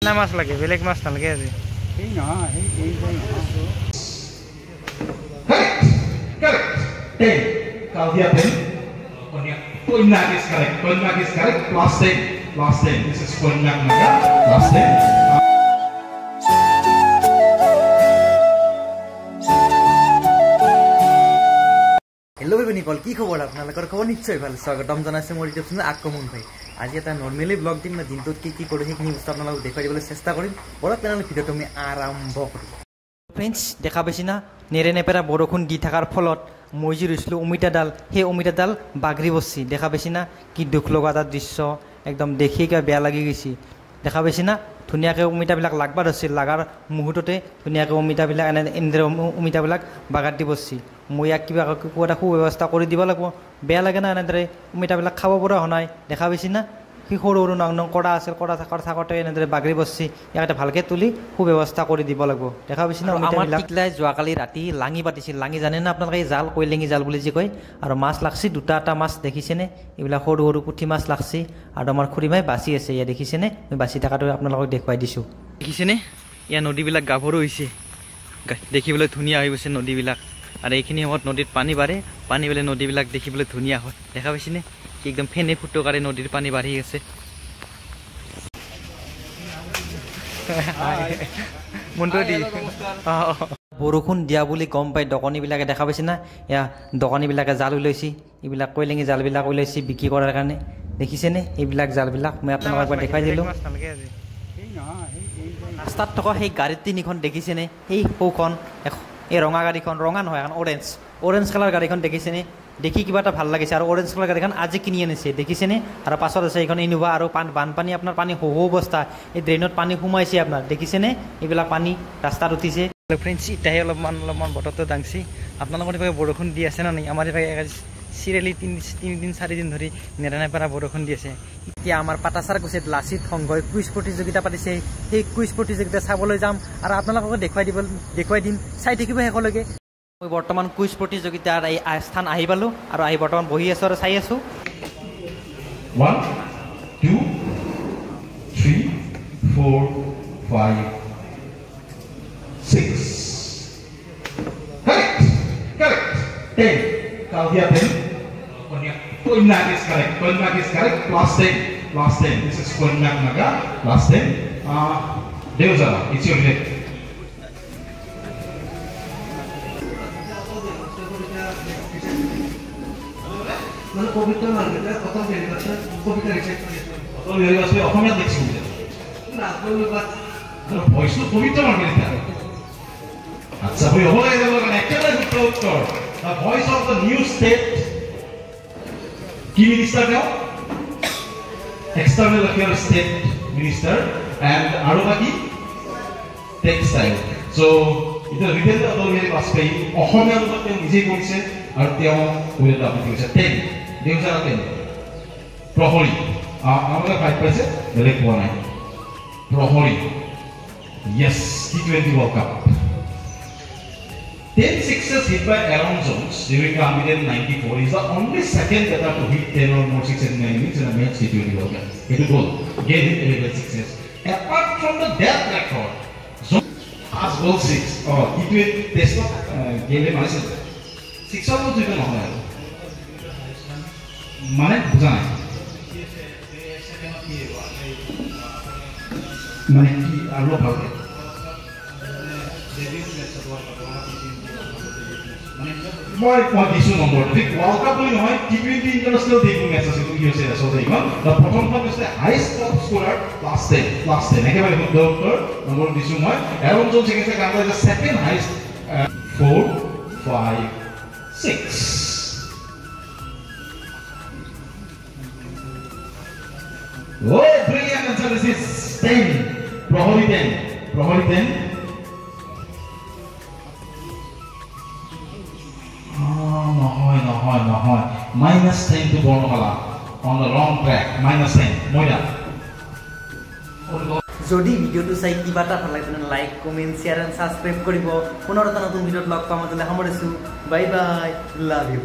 না মাছ লাগে বেলেগ মাছ নালাগে আজি এই নহয় এই Correct. 10. Kaldia 10. Konyak is correct. Konyak is correct. Plus 10. Plus 10. This is Konyak Naga. Plus 10. Hello भाई निकल की खबर आपनालोकर खबर निश्चय ভাল স্বাগতম জানাইছে মোৰ ইউটিউব চেনেল আক্ৰমণ ভাই আজি এটা নৰমালি ব্লগ দিম না দিনটোত কি কৰো সেইখিনি বস্তু আপোনালোকক দেখাই দিবলৈ চেষ্টা কৰিম বলক পেনাল ভিডিওটো আমি আৰম্ভ কৰো ফ্ৰেন্ডছ দেখা পাইছি না নেৰে নেপেৰা বৰষুণ দি থাকাৰ ফলত মই যি ৰুইছিলো অমিতাডাল সেই অমিতাডাল বাগৰি বসছি দেখা পাইছি না কি দুখ লগা এটা দৃশ্য একদম দেখি কা বেয়া লাগি গৈছি দেখা পাইছি না ধুনিয়াকে অমিতাবিলাক লাগবা ধৰছিল লাগাৰ মুহূৰ্ততে ধুনিয়াকে অমিতাবিলাক এনেদৰে অমিতাবিলাক বাগাত দি বসছি মই ইয়াক কিবা এটা সুব্যৱস্থা কৰি দিব লাগিব বেয়া লাগে না এনেদৰে অমিতাবিলাক খাব পৰা হোৱা নাই দেখা পাইছি না সি সৰু সৰু নং নং কৰা আছিল কৰা থাকতে এনেদৰে বাগৰি বসছি ইয়াক এটা ভালকে তুলি সুব্যৱস্থা কৰি দিব লাগিব দেখা পাইছি না অমিতাবিলাক টিকলাই যোৱাকালি ৰাতি লাঙি পাতিছিল লাঙি জানে না আপোনালোকে জাল কৈলেঙি জাল বুলি যে কয় আৰু মাছ লাগছি দুটা মাছ দেখিছেনে এইবিলাক সৰু সৰু পুঠি মাছ লাগছি আৰু আমাৰ খুৰীমাই বাচি আছে ইয়া দেখিছেনে মই বাচি থাকাটো আপোনালোকক দেখুৱাই দিছোঁ দেখিছেনে ইয়া নদীবিলাক গাভৰু হৈছে দেখিবলৈ ধুনীয়া হৈ গৈছে নদীবিলাক আৰু এইখিনি সময়ত নদীত পানী বাঢ়ে পানী বেলে নদীবিলাক দেখিবলৈ ধুনীয়া হয় দেখা পাইছেনে একদম ফেনে ফুটকাৰে নদীৰ পানী বাঢ়ি আছে বৰষুণ দিয়া বুলি গম পাই দোকানীবিলাকে দেখা পাইছে না এয়া দোকানীবিলাকে জাল ওলাইছি এইবিলাক কৈলেঙি জালবিলাক ওলাইছি বিক্ৰী কৰাৰ কাৰণে দেখিছেনে এইবিলাক জালবিলাক মই আপোনালোকক একবাৰ দেখাই দিলোঁ ৰাস্তাত থকা সেই গাড়ী তিনিখন দেখিছেনে সেই সৌখন এই ৰঙা গাড়ীখন ৰঙা নহয় এখন অৰেঞ্জ কালাৰ গাড়ীখন দেখিছেনে দেখি কিবা এটা ভাল লাগিছে আৰু অৰেঞ্জ কালাৰ গাড়ীখন আজি কিনি আনিছে দেখিছেনে আৰু পাছত আছে এইখন ইনোভা আৰু বানপানী আপোনাৰ পানী সহু অৱস্থা এই ড্ৰেইনত পানী সোমাইছে আপোনাৰ দেখিছেনে এইবিলাক পানী ৰাস্তাত উঠিছে ফ্ৰেণ্ডছ ইটাহে অলপমান বতৰটো দাংছি আপোনালোকৰ এইভাগে বৰষুণ দি আছে না নাই আমাৰ এইভাগে চিৰিয়েলি 3 দিন ধৰি নেৰানেপেৰা বৰষুণ দি আছে এতিয়া আমাৰ পাটাচাৰ গুচিত লাচিত সংঘই কুইজ প্ৰতিযোগিতা পাতিছে সেই কুইজ প্ৰতিযোগিতা চাবলৈ যাম আৰু আপোনালোকক দেখুৱাই দিম চাই থাকিব শেষলৈকে মই বৰ্তমান কুইজ প্ৰতিযোগিতাৰ এই স্থান আহি পালোঁ আৰু আহি বৰ্তমান বহি আছোঁ আৰু চাই আছোঁ 1 2 3 4 5 6 correct 10 Kaldia 10 Konyak is correct plus 10 this is Konyak Naga plus 10 Deozara it's your name মানে কবিতা মার্কেটে কথা বেরিয়ে গেছে কবিতা রিসেট তো বেরিয়ে আসলে অসমীয়া দেখছি না কবিতা ভয়েস তো কবিতা মার্কেটে আচ্ছা ভাই হয়ে গেল মানে একটা উত্তর the voice of the new state key minister now external affairs state minister and arobaki textile so এটা রিটেল অথরিটি বাসপেই অসমীয়া লোকতে নিজে কৰিছে আৰু তেওঁ ওয়েল আপডেট কৰিছে 10 দেউজাৰা 10 প্ৰহৰী আমাকে ফাইট পাইছে বেলেগ পোৱা নাই প্ৰহৰী yes T20 World Cup 10 sixes hit by Aaron Jones during the Armenian 94 is the only second batter to hit 10 or more sixes in 9 innings in a match T20 World Cup. It will goal. Gave him 11 sixes. Apart from the death record, Jones has goal 6. Oh, T20 test gave him 6 or 2 even not. Mane buza nai. Mane ki aro bhalke. মই দিছো number ঠিক world cup বুলি নহয় T20 international দেখো match আছে কি হৈছে আসলে ইমান প্ৰথমখন হৈছে হাইয়েস্ট টপ স্কোৰাৰ প্লাস 10 একেবাৰে শুদ্ধ উত্তৰ নম্বৰ দিছো মই error Jones against Canada is second highest 4 5 6 Oh brilliant answer this is 10 প্রহরী 10 নহয় -10 to Bornhala on the wrong track -10 moida যদি ভিডিওটো চাই কিবা এটা ভাল লাগে তেনে like comment share and subscribe কৰিব পুনৰ এটা নতুন ভিডিওত লগ পাম তেনে সামৰিছোঁ বাই বাই লাভ ইউ